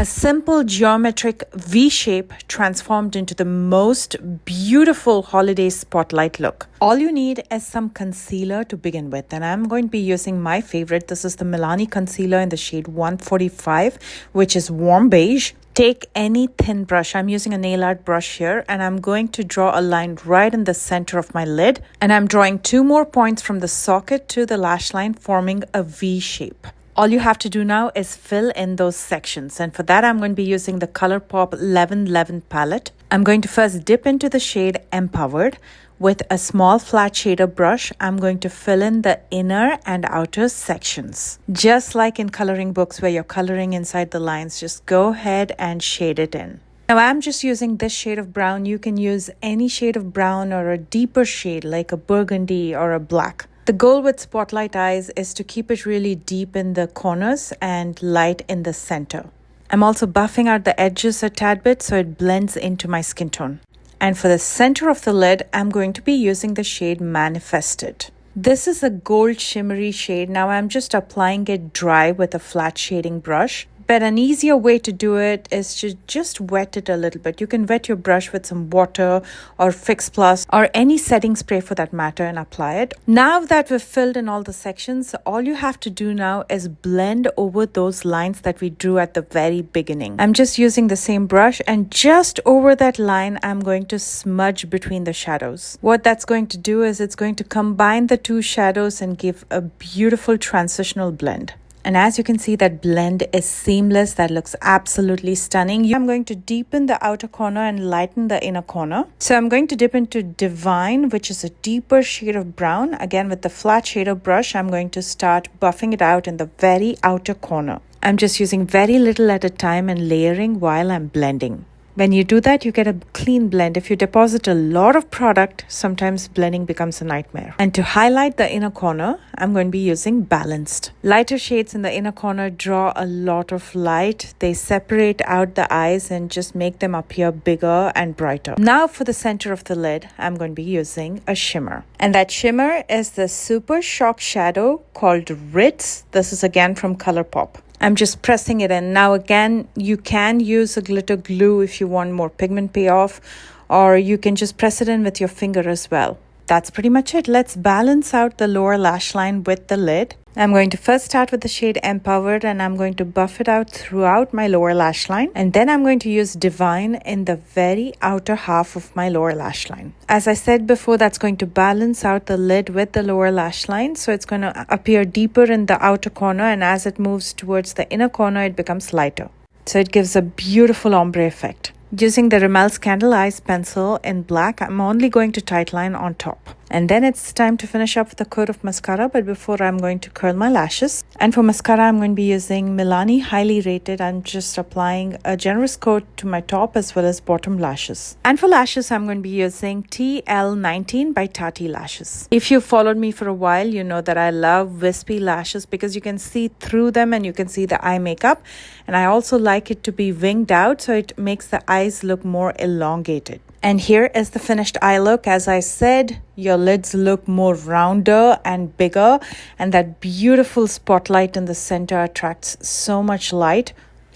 simple geometric V shape transformed into the most beautiful holiday spotlight look. All you need is some concealer to begin with, and I'm going to be using my favorite. This is the Milani concealer in the shade 145, which is warm beige. Take any thin brush. I'm using a nail art brush here, and I'm going to draw a line right in the center of my lid, and I'm drawing 2 more points from the socket to the lash line, forming a V shape. All you have to do now is fill in those sections, and for that I'm going to be using the ColourPop 1111 palette. I'm going to first dip into the shade Empowered. With a small flat shader brush, I'm going to fill in the inner and outer sections. Just like in coloring books where you're coloring inside the lines, just go ahead and shade it in. Now I'm just using this shade of brown. You can use any shade of brown or a deeper shade like a burgundy or a black. The goal with Spotlight Eyes is to keep it really deep in the corners and light in the center. I'm also buffing out the edges a tad bit so it blends into my skin tone. And for the center of the lid, I'm going to be using the shade Manifested. This is a gold shimmery shade. Now I'm just applying it dry with a flat shading brush. But an easier way to do it is to just wet it a little bit. You can wet your brush with some water or Fix Plus or any setting spray for that matter and apply it. Now that we've filled in all the sections, all you have to do now is blend over those lines that we drew at the very beginning. I'm just using the same brush, and just over that line, I'm going to smudge between the shadows. What that's going to do is it's going to combine the 2 shadows and give a beautiful transitional blend. And as you can see, that blend is seamless. That looks absolutely stunning. I'm going to deepen the outer corner and lighten the inner corner. So I'm going to dip into Divine, which is a deeper shade of brown. Again, with the flat shader brush, I'm going to start buffing it out in the very outer corner. I'm just using very little at a time and layering while I'm blending. When you do that, you get a clean blend. If you deposit a lot of product, sometimes blending becomes a nightmare. And to highlight the inner corner, I'm going to be using Balanced. Lighter shades in the inner corner draw a lot of light. They separate out the eyes and just make them appear bigger and brighter. Now for the center of the lid, I'm going to be using a shimmer. And that shimmer is the Super Shock Shadow called Ritz. This is again from ColourPop. I'm just pressing it in. Now again, you can use a glitter glue if you want more pigment payoff, or you can just press it in with your finger as well. That's pretty much it. Let's balance out the lower lash line with the lid. I'm going to first start with the shade Empowered, and I'm going to buff it out throughout my lower lash line. And then I'm going to use Divine in the very outer half of my lower lash line. As I said before, that's going to balance out the lid with the lower lash line. So it's going to appear deeper in the outer corner, and as it moves towards the inner corner, it becomes lighter. So it gives a beautiful ombre effect. Using the Rimmel's Candle Eyes pencil in black, I'm only going to tightline on top. And then it's time to finish up with a coat of mascara, but before I'm going to curl my lashes. And for mascara, I'm going to be using Milani Highly Rated. I'm just applying a generous coat to my top as well as bottom lashes. And for lashes, I'm going to be using TL19 by Tatti Lashes. If you've followed me for a while, you know that I love wispy lashes because you can see through them and you can see the eye makeup. And I also like it to be winged out, so it makes the eyes look more elongated. And here is the finished eye look. As I said, your lids look more rounder and bigger, and that beautiful spotlight in the center attracts so much light.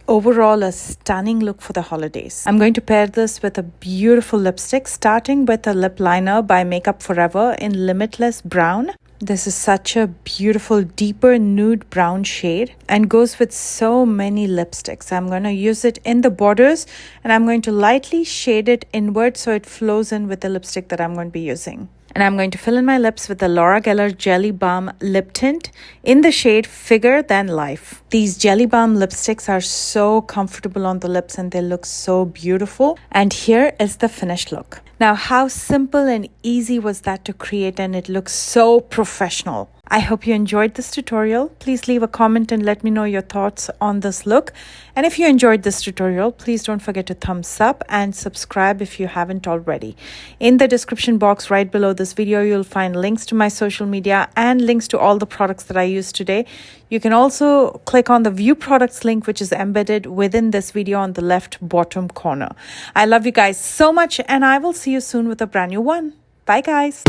Overall, a stunning look for the holidays. I'm going to pair this with a beautiful lipstick, starting with a lip liner by Makeup Forever in Limitless Brown. This is such a beautiful, deeper nude brown shade and goes with so many lipsticks. I'm going to use it in the borders, and I'm going to lightly shade it inward so it flows in with the lipstick that I'm going to be using. And I'm going to fill in my lips with the Laura Geller Jelly Balm Lip Tint in the shade Figure Than Life. These Jelly Balm lipsticks are so comfortable on the lips and they look so beautiful. And here is the finished look. Now, how simple and easy was that to create, and it looks so professional. I hope you enjoyed this tutorial. Please leave a comment and let me know your thoughts on this look. And if you enjoyed this tutorial, please don't forget to thumbs up and subscribe if you haven't already. In the description box right below this video, you'll find links to my social media and links to all the products that I used today. You can also click on the View Products link, which is embedded within this video on the left bottom corner. I love you guys so much, and I will see you soon with a brand new one. Bye guys.